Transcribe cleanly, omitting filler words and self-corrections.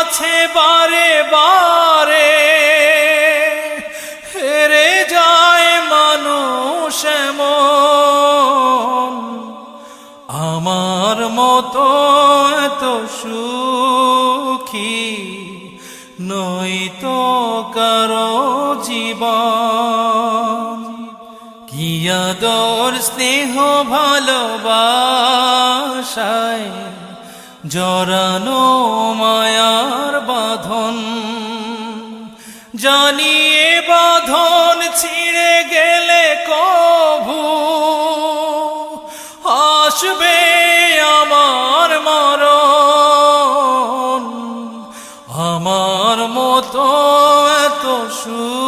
কাছে বারে বারে হেরে যায় মানুষ এমন, আমার মতো এত সুখী নয়তো কারো জীবন। কি আদর স্নেহ ভালোবাসায় জড়ানো মায়ার বাঁধন, জানিয়ে বাঁধন ছিঁড়ে গেলে কভু আসবে আমার মরণ। আমার মতো এত সুখী